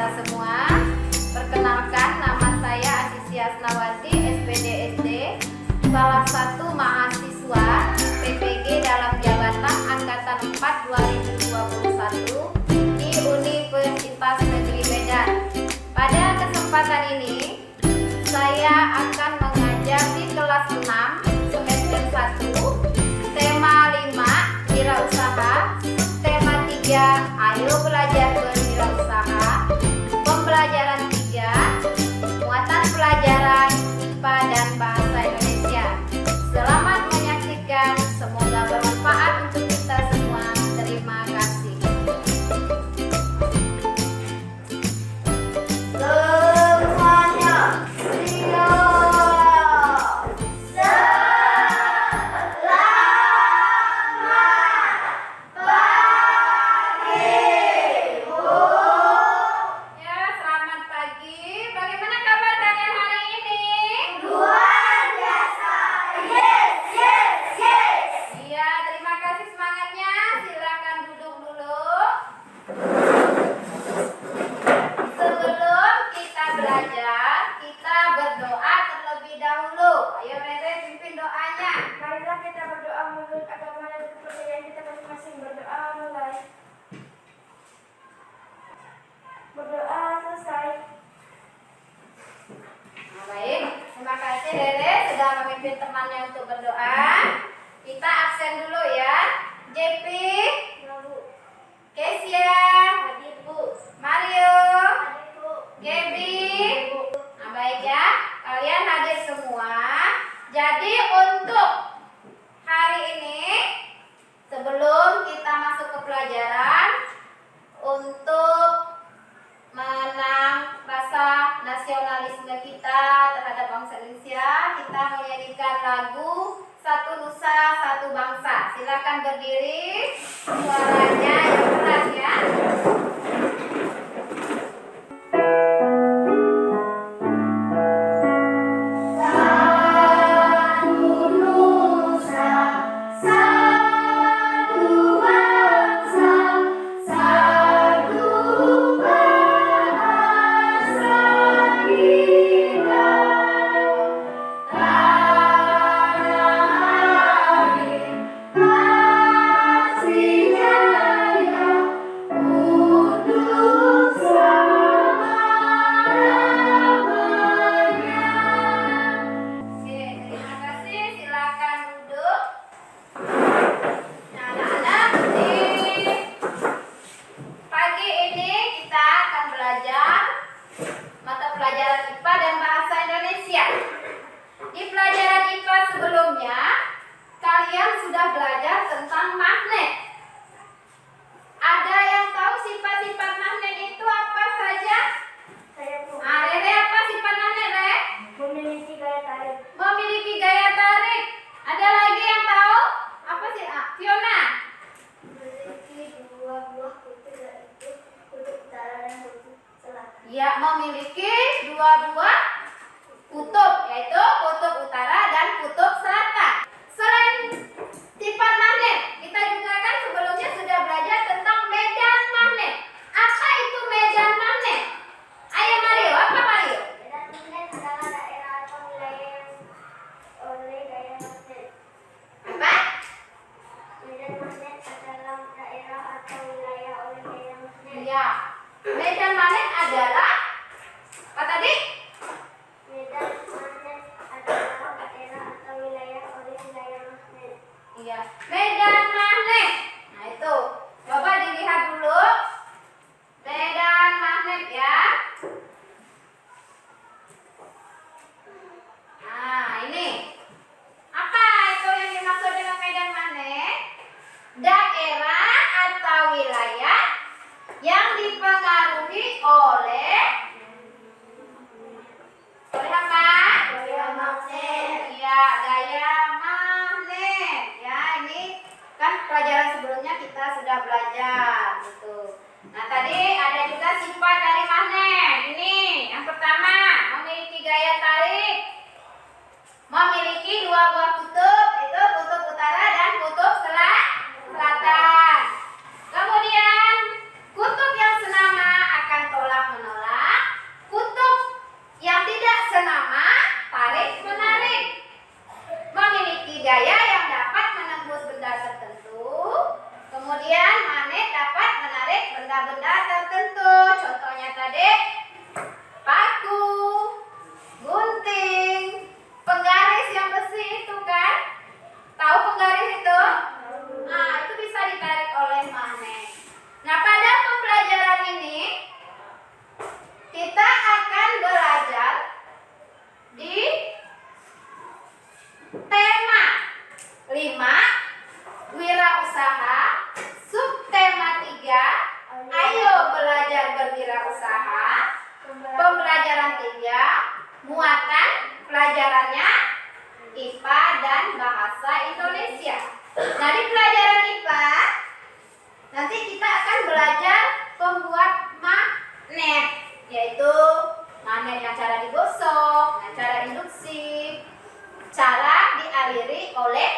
kita semua. Perkenalkan, nama saya Asisia Asnawati, SPD SD, salah satu mahasiswa PPG dalam jabatan Angkatan 4 2021 di Universitas Negeri Medan. Pada kesempatan ini, saya akan mengajar di kelas 6 semester 1, tema 5 wirausaha, tema 3 ayo belajar berwirausaha, pembelajaran 3 muatan pelajaran IPA dan Bahasa Indonesia. Selamat menyaksikan, semoga bermanfaat untuk kita semua. Terima kasih. Semuanya berdoa selesai. Baik, terima kasih Dede sudah memimpin temannya untuk berdoa. Kita absen dulu ya. JP, Kesia, Mario, Gaby. Nah, baik ya, kalian hadir semua. Jadi untuk hari ini, sebelum kita masuk ke pelajaran, untuk menang rasa nasionalisme kita terhadap bangsa Indonesia, kita menyanyikan lagu Satu Nusa Satu Bangsa. Silakan berdiri, suaranya yang keras ya. Ya, memiliki dua buah kutub, yaitu kutub utara dan kutub selatan. Selain sifat magnet, kita juga kan sebelumnya sudah belajar tentang medan magnet. Apa itu medan magnet? Ayo Mario, apa Mario? Medan magnet adalah daerah atau wilayah yang oleh gaya magnet. Apa? Medan magnet adalah daerah atau wilayah oleh gaya magnet. Ya, medan magnet adalah apa tadi? Medan magnet adalah daerah atau wilayah oleh gaya magnet. Iya, medan magnet. Nah itu, coba dilihat dulu medan magnet ya. Nah ini, apa itu yang dimaksud dengan medan magnet? Daerah atau wilayah yang dipengaruhi oleh apa? Gaya magnet. Iya, gaya magnet. Ya, ini kan pelajaran sebelumnya kita sudah belajar gitu. Nah, tadi ada juga sifat dari magnet. Ini yang pertama, memiliki gaya tarik, memiliki dua buah kutub, yaitu kutub utara dan kutub selatan. Kemudian kutub yang senama akan tolak menolak. Tema 5, wirausaha. Subtema 3, ayo belajar berwirausaha. Pembelajaran 3, muatan pelajarannya IPA dan bahasa Indonesia. Dari pelajaran IPA nanti kita akan belajar pembuat magnet, yaitu magnet yang cara digosok, yang cara induksi, cara dialiri oleh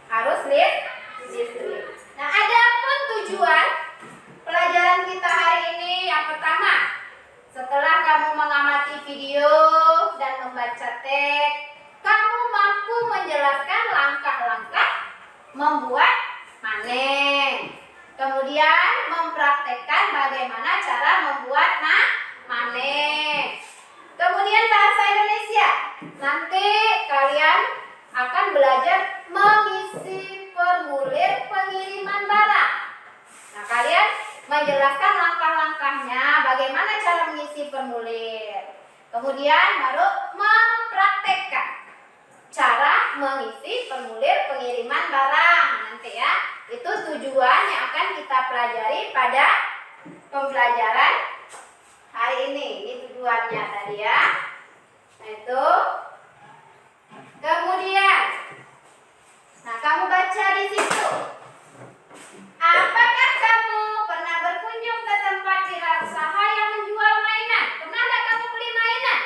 arus listrik. Nah, ada pun tujuan pelajaran kita hari ini. Yang pertama, setelah kamu mengamati video dan membaca teks, kamu mampu menjelaskan langkah-langkah membuat magnet. Kemudian mempraktekkan bagaimana cara membuat magnet. Kemudian bahasa Indonesia. Nanti kalian akan belajar mengisi formulir pengiriman barang. Nah, kalian menjelaskan langkah-langkahnya, bagaimana cara mengisi formulir. Kemudian baru mempraktekkan cara mengisi formulir pengiriman barang nanti ya. Itu tujuan yang akan kita pelajari pada pembelajaran hari ini. Ini tujuannya tadi ya. Nah, itu. Kemudian, nah kamu baca di situ. Apakah kamu pernah berkunjung ke tempat wirausaha yang menjual mainan? Pernah nggak kamu beli mainan?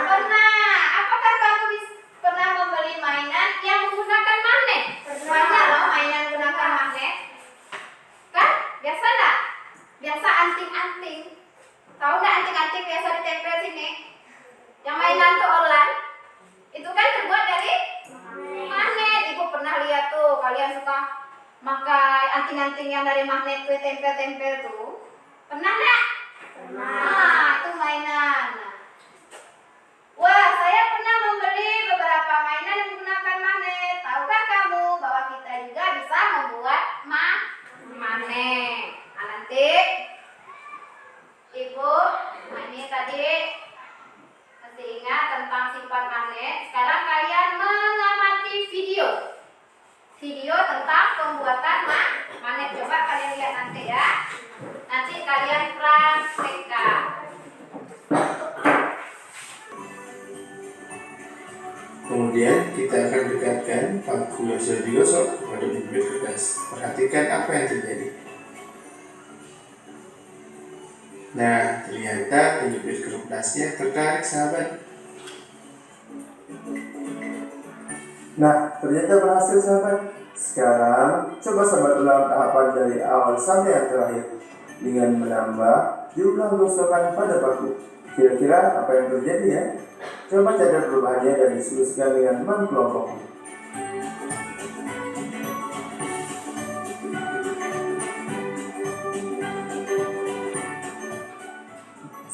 Pernah. Apakah kamu pernah membeli mainan yang menggunakan magnet? Banyak loh mainan menggunakan magnet. Kan? Biasa nggak? Biasa anting-anting. Tahu nggak anting-anting biasa ditempel sini? Yang mainan tuh online. Itu kan terbuat dari magnet. Ibu pernah lihat tuh, kalian suka pakai anting-anting yang dari magnet tuh tempel-tempel tuh. Pernah nggak? Nah, itu mainan. Wah, saya pernah membeli beberapa mainan yang menggunakan magnet. Tahukah kamu bahwa kita juga bisa membuat magnet? Nah, nanti Ibu, ini tadi masih ingat tentang sifat magnet. Sekarang kalian mengamati video tentang pembuatan magnet. Coba kalian lihat nanti ya. Nanti kalian praktekkan. Kemudian kita akan dekatkan paku yang sudah digosok kepada bibir kertas. Perhatikan apa yang terjadi. Nah, ternyata penjepit kertasnya tertarik, sahabat. Nah, ternyata berhasil, sahabat. Sekarang, coba sahabat ulang tahapan dari awal sampai yang terakhir dengan menambah jumlah gosokan pada paku. Kira-kira apa yang terjadi ya? Coba catat perubahannya dan diskusikan dengan teman kelompokmu.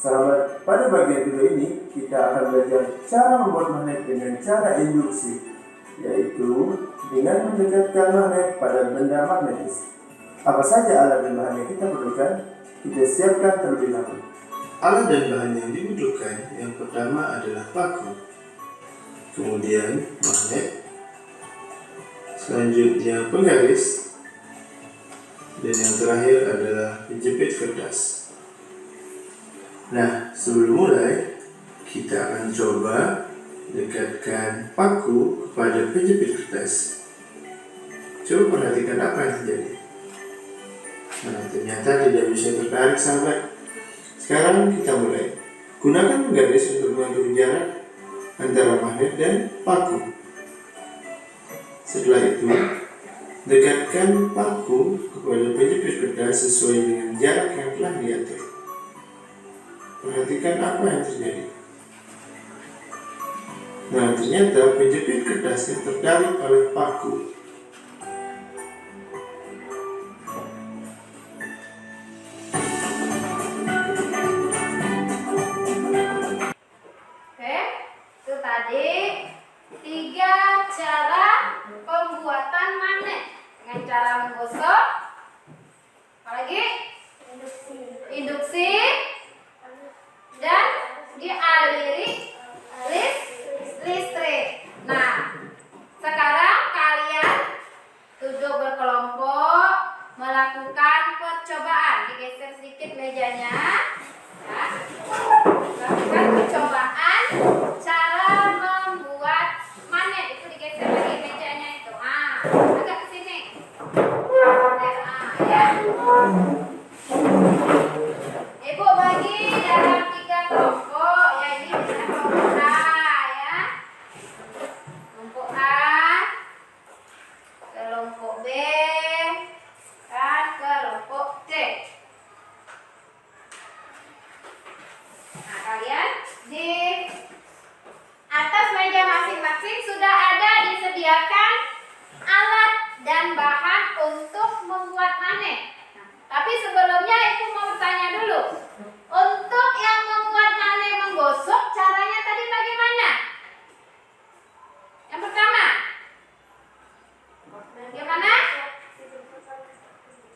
Sahabat, pada bagian video ini kita akan belajar cara membuat magnet dengan cara induksi, yaitu dengan mendekatkan magnet pada benda magnetis. Apa saja alat dan bahan yang kita perlukan? Kita siapkan terlebih dahulu. Alat dan bahan yang dibutuhkan yang pertama adalah paku, kemudian magnet, selanjutnya penggaris, dan yang terakhir adalah penjepit kertas. Nah, sebelum mulai, kita akan coba dekatkan paku kepada penjepit kertas. Coba perhatikan apa yang terjadi. Nah, ternyata tidak bisa tertarik, sahabat. Sekarang kita mulai. Gunakan penggaris untuk mengatur jarak antara magnet dan paku. Setelah itu, dekatkan paku kepada penjepit kertas sesuai dengan jarak yang telah diatur. Perhatikan apa yang terjadi. Nah, ternyata penjepit kertasnya tertarik oleh paku. Oke, itu tadi 3 cara pembuatan magnet. Dengan cara menggosok, apalagi induksi, dan dialiri listrik. Nah, dan bahan untuk membuat mane. Nah, tapi sebelumnya Ibu mau bertanya dulu. Untuk yang membuat mane menggosok, caranya tadi bagaimana? Yang pertama, bagaimana?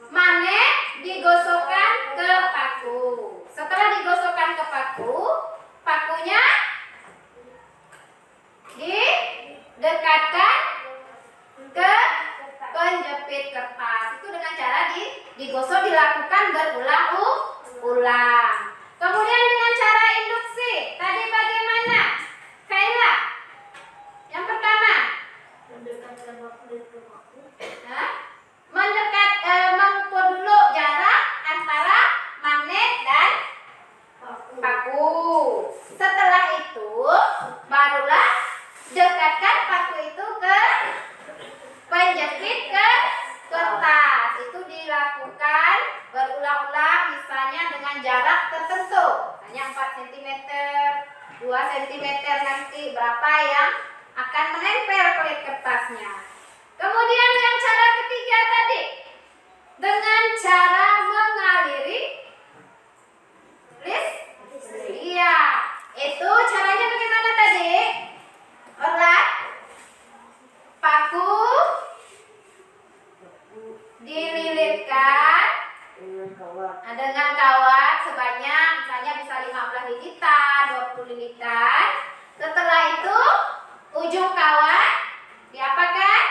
Mane digosokkan ke paku. Setelah digosokkan ke paku, pakunya didekatkan ke penjepit kertas. Itu dengan cara digosok dilakukan berulang-ulang. Kemudian dengan cara induksi, tadi bagaimana? Kaila, yang pertama, mengukur dulu jarak antara magnet dan paku. Setelah itu barulah dekatkan paku itu ke penjepit ke kertas. Itu dilakukan berulang-ulang, misalnya dengan jarak tertentu, hanya 4 cm, 2 cm, nanti berapa yang akan menempel kulit kertasnya. Kemudian yang cara ketiga tadi, dengan cara mengaliri listrik. Iya, itu caranya bagaimana tadi? Erat, paku dililitkan dengan kawat sebanyak misalnya bisa 15 lilitan, 20 lilitan. Setelah itu ujung kawat diapakan?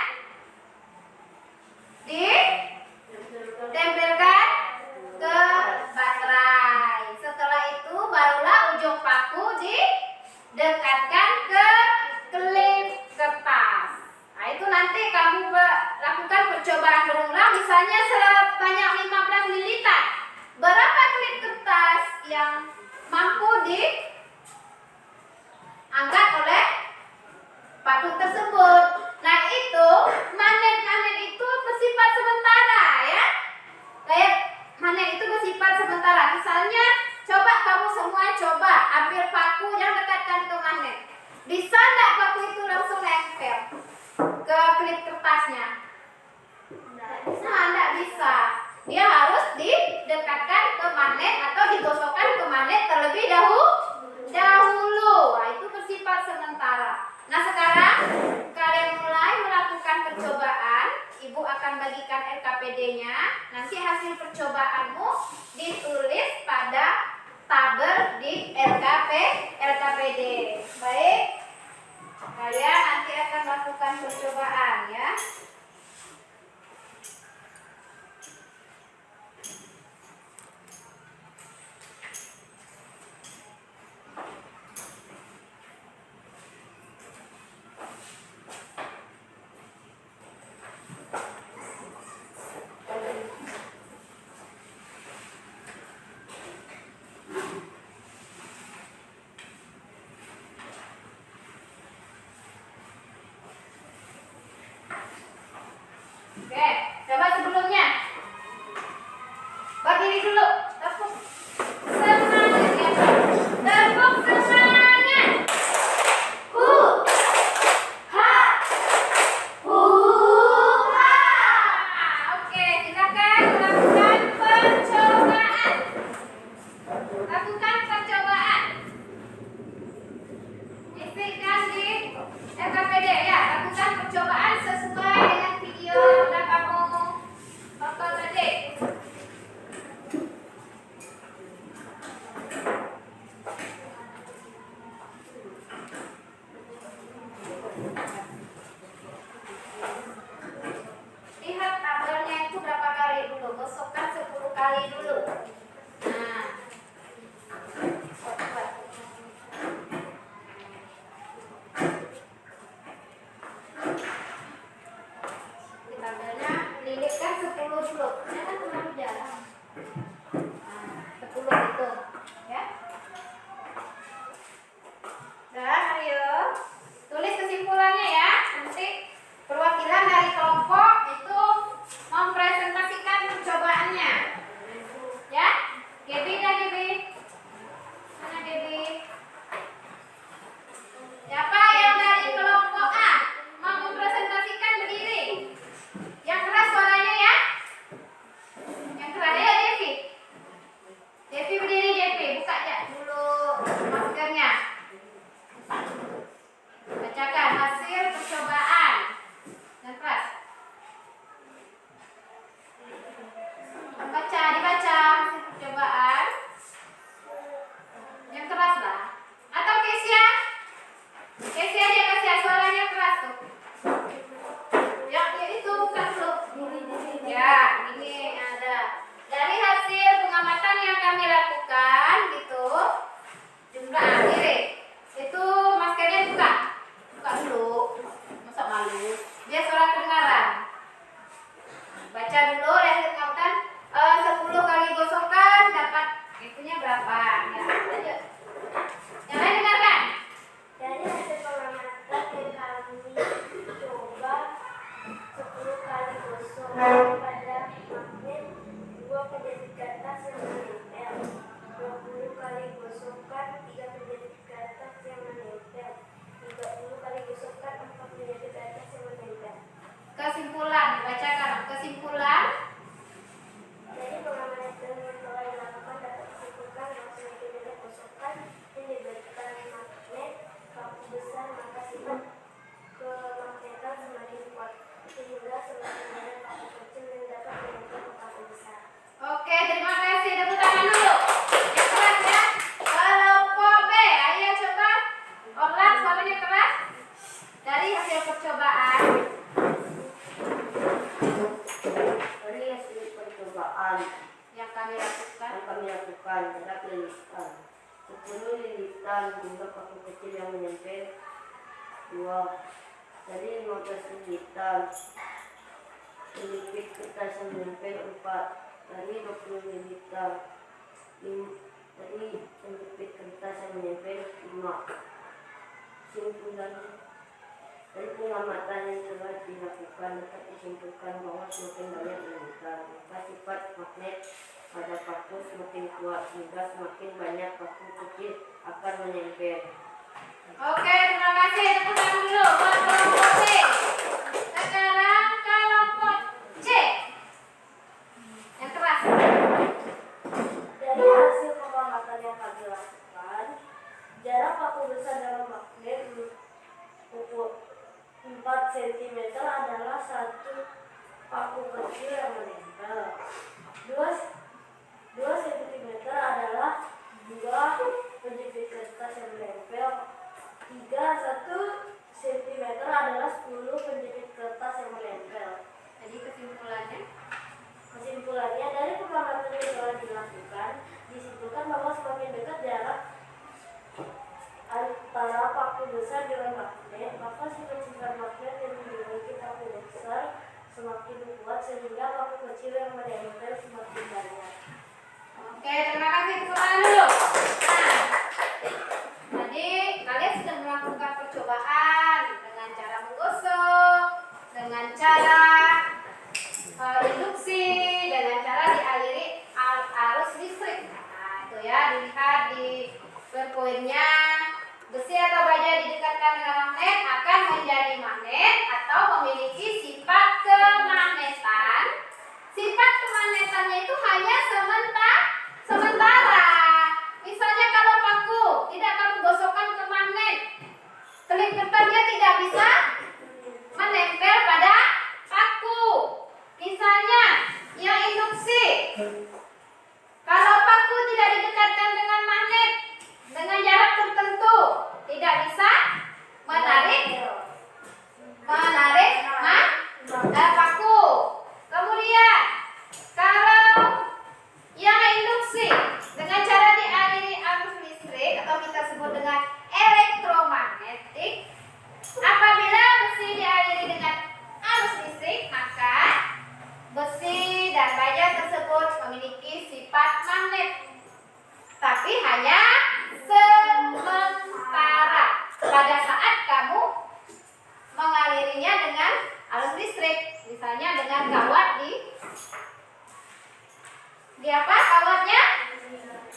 Ditempelkan ke baterai. Setelah itu barulah ujung paku didekatkan ke klip kertas. Nah, itu nanti kamu lakukan percobaan berulang, misalnya sebanyak 15 lilitan. Berapa klip kertas yang mampu diangkat oleh paku tersebut? Nah, itu magnet-magnet itu bersifat sementara, ya. Kayak magnet itu bersifat sementara. Misalnya, coba kamu semua coba ambil paku yang dekatkan ke magnet. Bisa enggak paku itu langsung nempel ke klip kertasnya? Enggak bisa. Dia harus didekatkan ke magnet atau digosokkan ke magnet terlebih dahulu. Nah, itu bersifat sementara. Nah, sekarang kalian mulai melakukan percobaan. Ibu akan bagikan RKPD-nya. Nanti hasil percobaanmu ditulis pada tabel di RKPD. Baik, kalian nanti akan melakukan percobaan, ya. Oke, coba sebelumnya berdiri dulu, tepuk semangat, ya. Tepuk semangat. Ha, ha. Oke, silakan lakukan percobaan. Lakukan percobaan. Isikan di RKPD, ya. Lakukan percobaan sesuai dengan video yang sudah kamu tonton tadi. Lihat tabelnya itu berapa kali dulu. Gosokkan 10 kali dulu. Nah, cepat. Tabelnya lilitkan 10 dulu. Jangan terlalu jarang. Nah, 10 itu, ya. Dan ayo tulis kesimpulannya, ya. Nanti perwakilan dari kelompok itu mempresentasikan percobaannya, ya. Gaby dan Gaby, mana Gaby? Siapa yang dari kelompok A mau mempresentasikan berdiri? Yang baca sekarang kesimpulan. Jadi pengaman film yang telah dilakukan dapat disimpulkan bahwa semakin banyak kosokan yang diberikan magnet paku besar, maka sifat kemagnetan semakin kuat, sehingga semakin banyak paku kecil yang dapat menempel ke paku besar. Oke, terima kasih. Tepuk tangan dulu. Yang keras ya. Kelompok B, ayo coba. Orlan, suaranya keras. Dari hasil percobaan. Dari hasil percobaan Yang kami lakukan. yang kami lakukan, jarak lilitan 10 lilitan jumlah paku kecil yang menempel 2. Dari 15 lilitan menjepit kertas yang menempel 4. Dari 20 lilitan dari menjepit kertas yang menempel 5. Simpulan dari pengamatan yang telah dilakukan dapat disimpulkan bahwa semakin banyak lilitan, maka sifat magnet pada paku semakin kuat, sehingga semakin banyak paku kecil akan menempel. Oke, terima kasih. Tepuk tangan dulu buat kelompok B. Sekarang kelompok C. Yang keras. Dari hasil pengamatan yang kami lakukan, jarak paku besar dalam magnet ukur 4 cm adalah 1 paku kecil yang menempel. 2 cm adalah 2 penjepit kertas yang menempel. 1 cm adalah 10 penjepit kertas yang menempel. Jadi kesimpulannya. Kesimpulannya, dari pengamatan yang telah dilakukan, disimpulkan bahwa semakin dekat jarak antara paku besar dengan magnet, maka sifat-sifat magnet yang dimiliki paku besar semakin kuat, sehingga paku kecil yang menempel semakin banyak. Oke, terima kasih. Tepuk tangan dulu. Nah, tadi kalian sudah melakukan percobaan dengan cara menggosok, dengan cara induksi, dengan cara dialiri arus listrik. Nah, itu ya, dilihat di perpoinnya. Besi atau baja didekatkan dengan magnet akan menjadi magnet atau memiliki sifat kemagnetan. Sifat kemagnetannya itu hanya sementara. Misalnya kalau paku tidak kamu gosokkan ke magnet, klip kertasnya tidak bisa menempel pada paku. Misalnya yang induksi, kalau paku tidak didekatkan dengan magnet dengan jarak tertentu, tidak bisa menarik paku. Kemudian kalau yang induksi dengan cara dialiri arus listrik atau kita sebut dengan elektromagnetik, apabila besi dialiri dengan arus listrik, maka besi dan baja tersebut memiliki sifat magnet, tapi hanya sementara pada saat kamu mengalirinya dengan arus listrik, misalnya dengan kawat kawatnya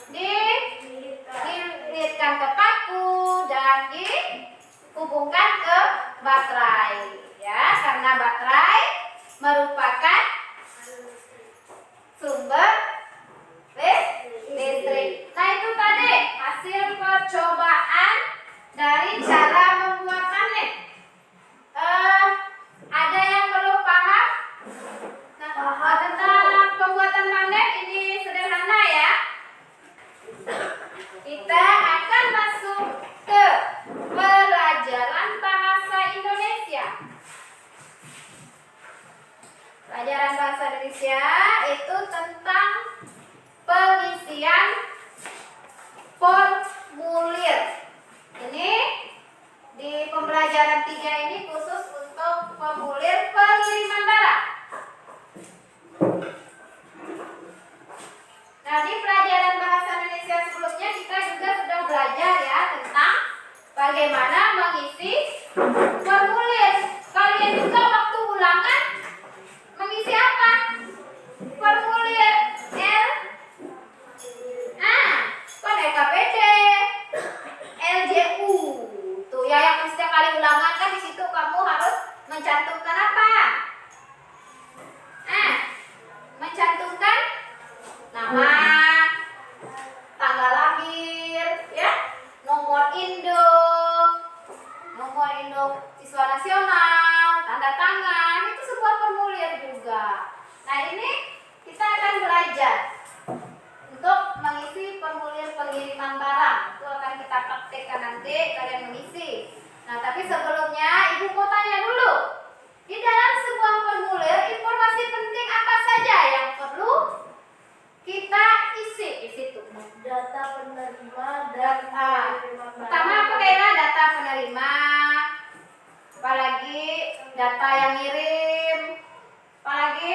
dililitkan ke paku dan dihubungkan ke baterai, ya, karena baterai merupakan sumber listrik. Nah, itu tadi hasil percobaan dari cara membuat magnet. Ada yang belum paham? Nah, tentang pembuatan magnet ini sederhana ya. Kita akan masuk ke pelajaran bahasa Indonesia. Pelajaran bahasa Indonesia itu tentang pengisian formulir. Ini di pembelajaran 3 ini khusus untuk formulir pengiriman barang. Nah, di pelajaran bahasa Indonesia sebelumnya kita juga sudah belajar ya tentang bagaimana mengisi formulir. Kalian juga waktu ulangan mengisi apa? Formulir KPD, LJU. Tuh ya, yang setiap kali ulangan kan di situ kamu harus mencantumkan apa? induk siswa nasional, tanda tangan, itu sebuah formulir juga. Nah, ini kita akan belajar untuk mengisi formulir pengiriman barang. Itu akan kita praktekkan nanti, kalian mengisi. Nah, tapi sebelumnya Ibu mau tanya dulu. Di dalam sebuah formulir, informasi penting apa saja yang perlu kita isi di situ? Data penerima dan Data. penerima Pertama apa kayaknya data penerima, apalagi data yang ngirim, apalagi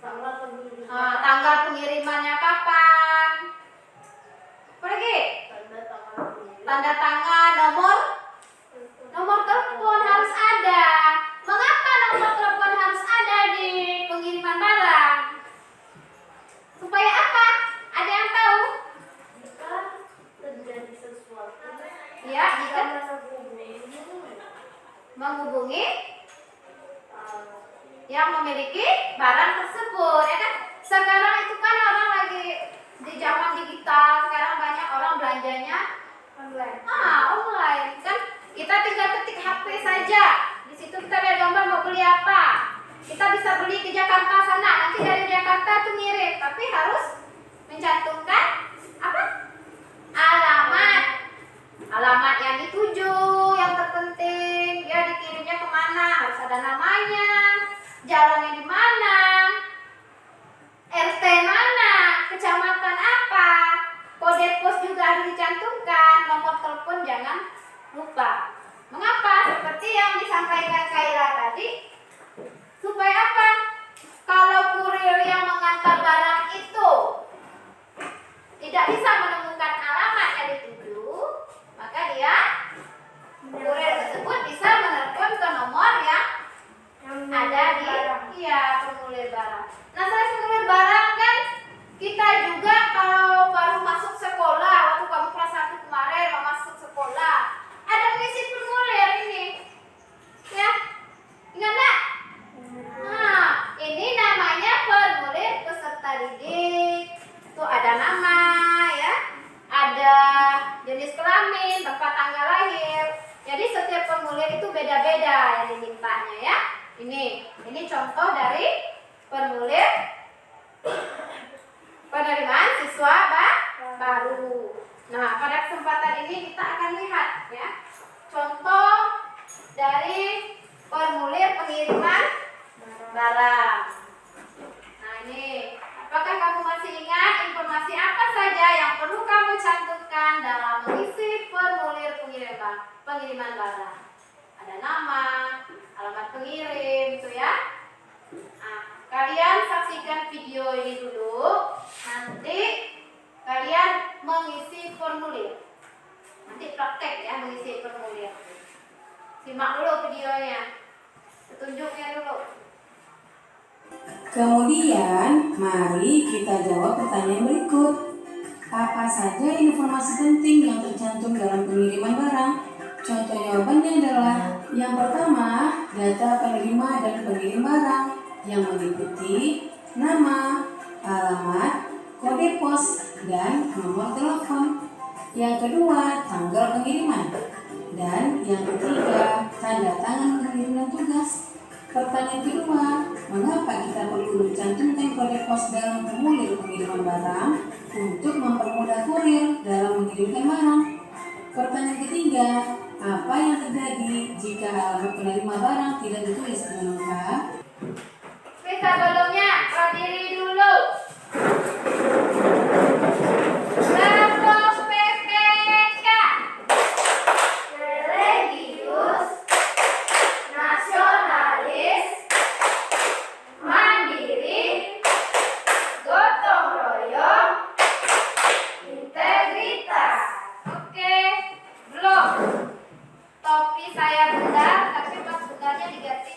tanggal pengiriman, tanggal pengirimannya kapan, apalagi tanda tangan pengiriman, tanda tangan, nomor telepon harus ada. Mengapa nomor telepon harus ada di pengiriman barang? Supaya apa? Ada yang tahu? jika terjadi sesuatu Ya, jika menghubungi yang memiliki barang tersebut, ya kan? Sekarang itu kan orang lagi di zaman digital, sekarang banyak orang belanjanya online. online kan, kita tinggal ketik HP saja, di situ kita lihat gambar mau beli apa, kita bisa beli ke Jakarta sana, nanti dari Jakarta tuh ngirim, tapi harus mencantumkan apa? Alamat yang dituju, yang terpenting, ya dikirimnya kemana, harus ada namanya, jalannya di mana, RT mana, kecamatan apa, kode pos juga harus dicantumkan, nomor telepon jangan lupa. Mengapa? Seperti yang disampaikan Kaira tadi, supaya apa? Kalau kurir yang mengantar barang itu tidak bisa menemukan alamat yang dituju, maka dia kurir tersebut bisa menelepon ke nomor yang ada di formulir barang. Nah, selain formulir barang kan kita juga kalau baru masuk sekolah, waktu kamu kelas 1 kemarin mau masuk sekolah, ada mengisi formulir ini. Ya. Ingat enggak? Nah, ini namanya formulir peserta didik. Itu ada nama ya, ada jenis kelamin, tempat tanggal lahir. Jadi setiap formulir itu beda-beda yang dimintanya ya. Ini contoh dari formulir penerimaan siswa baru. Nah, pada kesempatan ini kita akan lihat ya contoh dari formulir pengiriman barang. Nah, ini apakah kamu masih ingat informasi apa saja yang perlu kamu cantumkan dalam mengisi formulir pengiriman barang? Ada nama, alamat pengirim, itu ya. Nah, kalian saksikan video ini dulu. Nanti kalian mengisi formulir. Nanti praktek ya mengisi formulir. Simak dulu videonya. Petunjuknya dulu. Kemudian, mari kita jawab pertanyaan berikut. Apa saja informasi penting yang tercantum dalam pengiriman barang? Contoh jawabannya adalah yang pertama, data penerima dan pengirim barang yang meliputi nama, alamat, kode pos, dan nomor telepon. Yang kedua, tanggal pengiriman. Dan yang ketiga, tanda tangan pengiriman tugas. Pertanyaan kedua, mengapa kita perlu mencantumkan kode pos dalam formulir pengiriman barang untuk mempermudah kurir dalam mengirimkan barang? Pertanyaan ketiga, apa yang terjadi jika alamat penerima barang tidak ditulis dengan lengkap? Sebelumnya berdiri dulu. Bravo PPK. Religius, nasionalis, mandiri, gotong royong, integritas. Oke, belum. Topi saya benar, tapi pas benarnya diganti.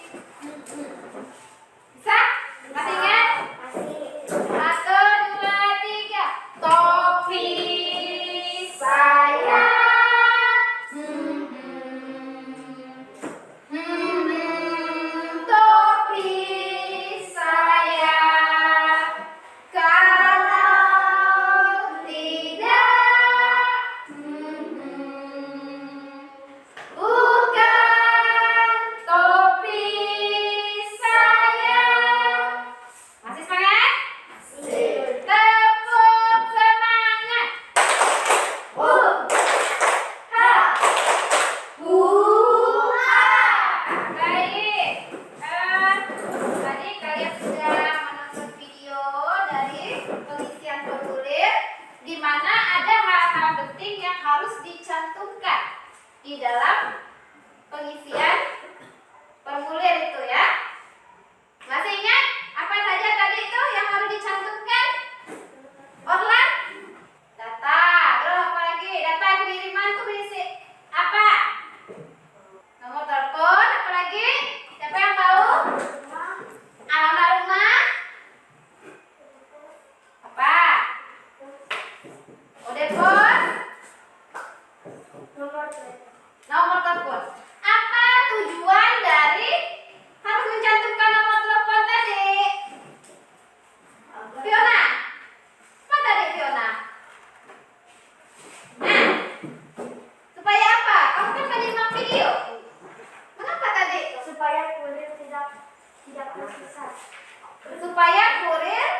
supaya kurir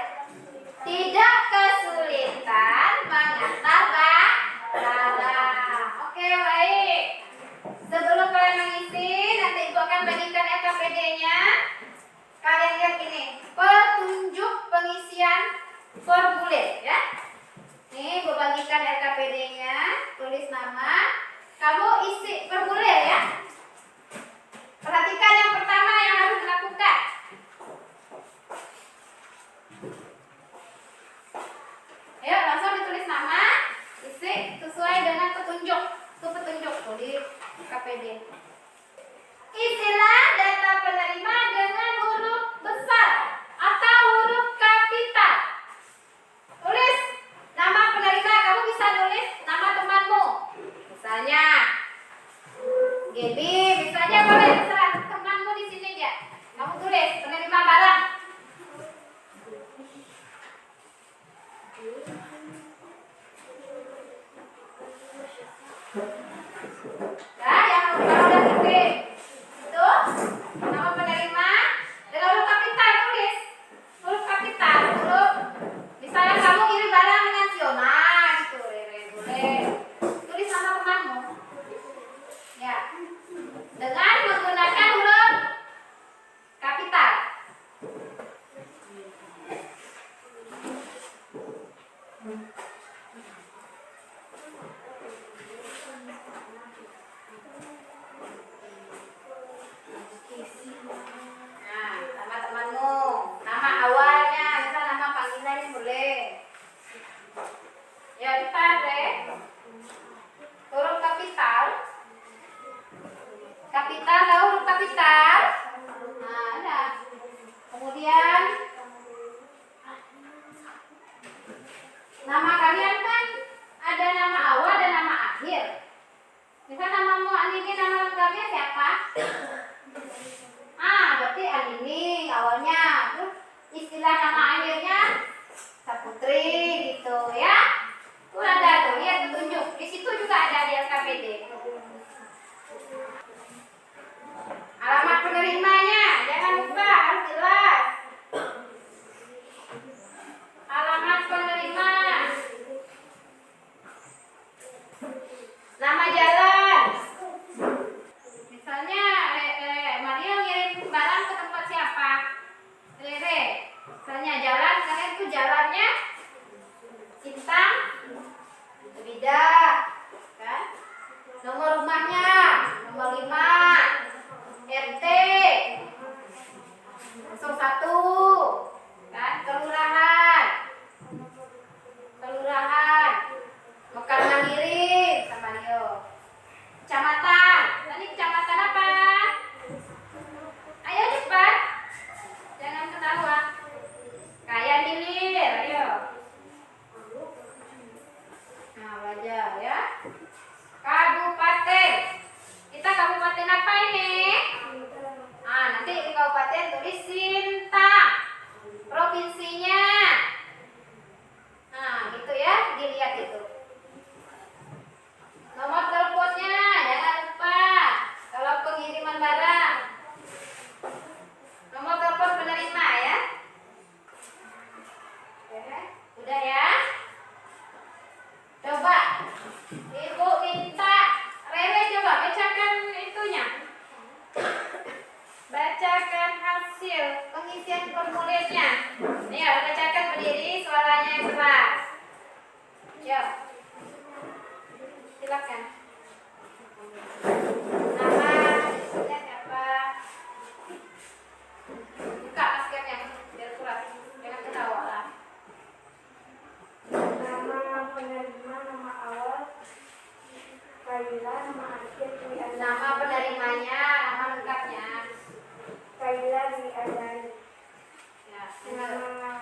tidak kesulitan mengantar barang. Oke, baik. Sebelum kalian mengisi, nanti Ibu akan bagikan LKPD-nya. Kalian lihat ini, petunjuk pengisian formulir ya. Nih, Ibu bagikan LKPD-nya, tulis nama. Kamu isi formulir ya. Perhatikan yang pertama yang harus dilakukan. Ayo, langsung ditulis nama, isi sesuai dengan petunjuk. Itu petunjuk tuh di KPD. Isilah data penerima dengan huruf besar atau huruf kapital. Tulis nama penerima, kamu bisa nulis nama temanmu. Misalnya Gaby, misalnya boleh terserah temanmu di sini aja. Kamu tulis penerima barang. Ya, yang kalau udah kirim itu nama penerima dengan huruf kapital, tulis huruf kapital, huruf misalnya kamu kirim barang dengan Fiona gitu, boleh tulis nama temanmu ya dengan menggunakan huruf kapital. Nah, nama temanmu, nama awalnya, misal nama panggilan boleh. Ya, cepat deh. Huruf kapital. Kapital, tahu huruf kapital? Nah, ada. Kemudian nama kalian kan ada nama awal dan nama akhir. Misal namamu Andini, nama lengkapnya siapa? Berarti Andini awalnya, terus istilah nama akhirnya Saputri gitu ya. Tuh ada tuh, lihat petunjuk. Di situ juga ada di LKPD. Alamat penerimanya, jangan lupa harus jelas. Alamat penerima. Nama jalan. Misalnya Mario ngirim barang ke tempat siapa? Rere. Misalnya jalan, kalian tuh jalannya Sintang, Bida, kan? Nomor rumahnya, nomor 5, RT, 01, kan? Kelurahan, Mekar Mandiri, sama Mario. Kecamatan, tadi kecamatan apa? Ayo cepat, jangan ketawa. Kayan Hilir, ayo. Nah, belajar ya. Kabupaten, kita kabupaten apa ini? Nanti di kabupaten tulis Sintang. Provinsinya. Nah, gitu ya, dilihat itu. Nomor teleponnya, jangan lupa. Kalau pengiriman barang, nomor telepon penerima ya. Oke, udah ya. Coba, Ibu minta Rere coba bacakan itunya. Bacakan hasil pengisian formulirnya. Nih, bacakan berdiri, suaranya yang keras. Yuk. Silakan. Nama, lihat apa? Buka maskernya biar keras. Jangan ketawa lah. Nama penerima, nama awal Kaila, nama akhir Dwi Andani. Nama penerimanya, nama lengkapnya. Kaila Dwi Andani. Ya, benar. Nama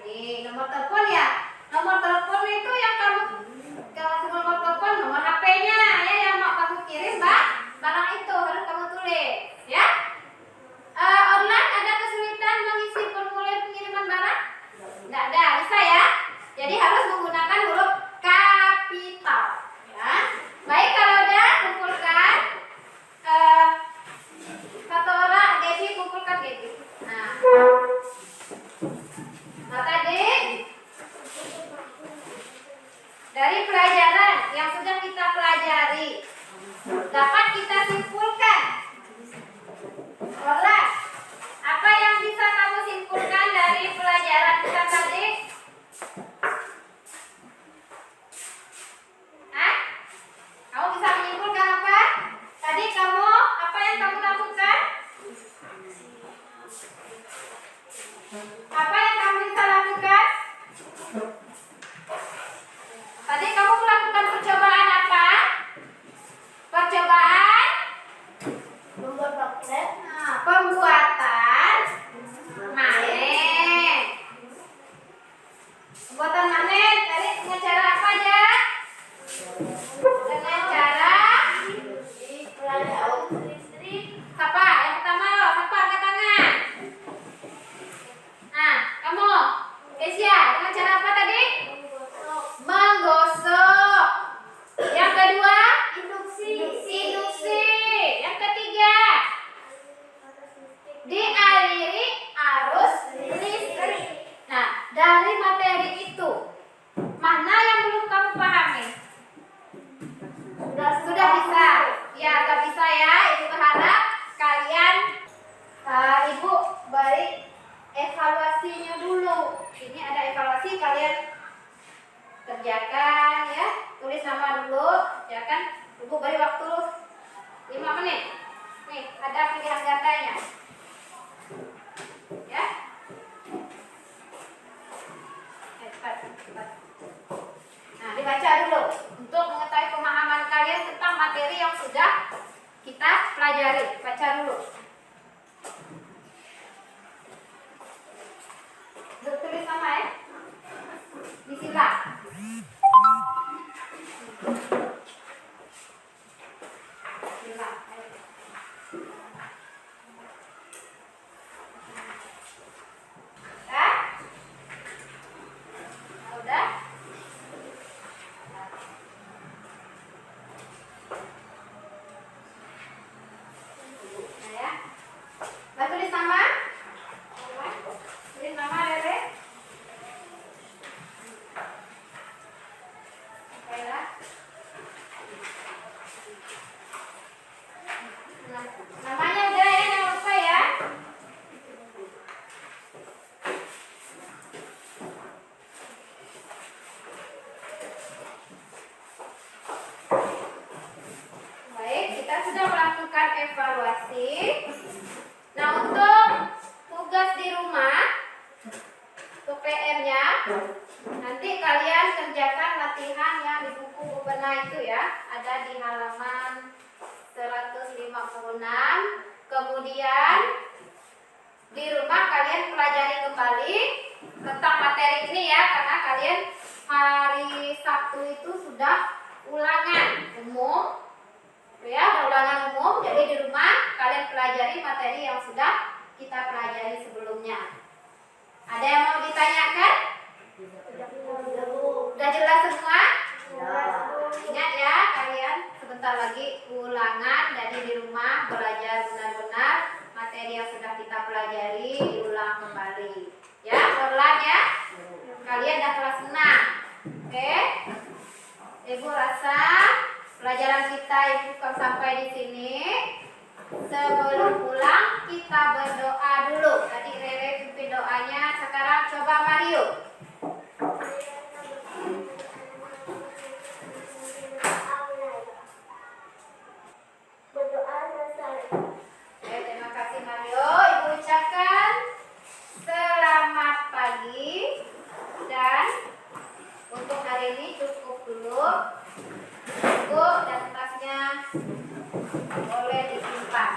ini nomor telepon ya. Nomor telepon itu yang kamu, kalau nomor telepon, nomor HP-nya ya yang mau kamu kirim barang itu harus kamu tulis ya. Online ada kesulitan mengisi formulir pengiriman barang? Tidak ada, bisa ya. Jadi harus menggunakan huruf kapital ya. Baik, kalau udah kumpulkan satu orang Gaby, kumpulkan Gaby. Nah tadi dari pelajaran yang sudah kita pelajari dapat kita simpulkan. Orla, apa yang bisa kamu simpulkan dari pelajaran kita tadi? Hah? Kamu bisa menyimpulkan apa? Tadi kamu, apa yang kamu lakukan? Apa yang kamu bisa lakukan? Tadi kamu melakukan percobaan apa? Percobaan Membuat magnet. pembuatan magnet. Pembuatan magnet tadi dengan cara apa aja? Dengan cara Listrik. apa? Yang pertama lo, siapa angkat tangan? Nah, kamu, Kesia, dengan cara apa tadi? Menggosok. Yang kedua, induksi. Yang ketiga, dialiri arus listrik. Nah, dari materi itu, mana yang belum kamu pahami? Sudah bisa? Ya, sudah bisa ya. Ibu berharap kalian, Ibu beri evaluasinya dulu. Ini ada evaluasi, kalian kerjakan ya. Tulis nama dulu, ya kan? Ibu beri waktu 5 menit. Nih, ada pilihan gandanya. Ya. Cepat. Nah, dibaca dulu untuk mengetahui pemahaman kalian tentang materi yang sudah kita pelajari. Baca dulu. Tulis nama ya. Bismillah. Bismillah. Udah? Nah ya. Nah, tulis nama. Tulis nama Rere. Baiklah. Nah, namanya udah ya, jangan lupa ya. Baik, kita sudah melakukan evaluasi. Nah, untuk tugas di rumah, untuk PR-nya, nanti kalian kerjakan latihan yang di buku Bubena itu ya. Ada di halaman 156. Kemudian di rumah kalian pelajari kembali tentang materi ini ya, karena kalian hari Sabtu itu sudah ulangan umum. Ya, ada ulangan umum. Jadi di rumah kalian pelajari materi yang sudah kita pelajari sebelumnya. Ada yang mau ditanyakan? Udah jelas semua? Ingat ya, kalian sebentar lagi ulangan. Jadi di rumah belajar benar-benar materi yang sudah kita pelajari, diulang kembali. Ya, Orlan ya. Kalian dah kelas 6. Oke? Ibu rasa pelajaran kita Ibu sampai di sini. Sebelum pulang kita berdoa dulu. Tadi Rere pimpin doanya. Sekarang coba Mario. Berdoa selesai. Oke, terima kasih Mario. Ibu ucapkan selamat pagi. Dan untuk hari ini cukup dulu. Buku dan tasnya boleh disimpan.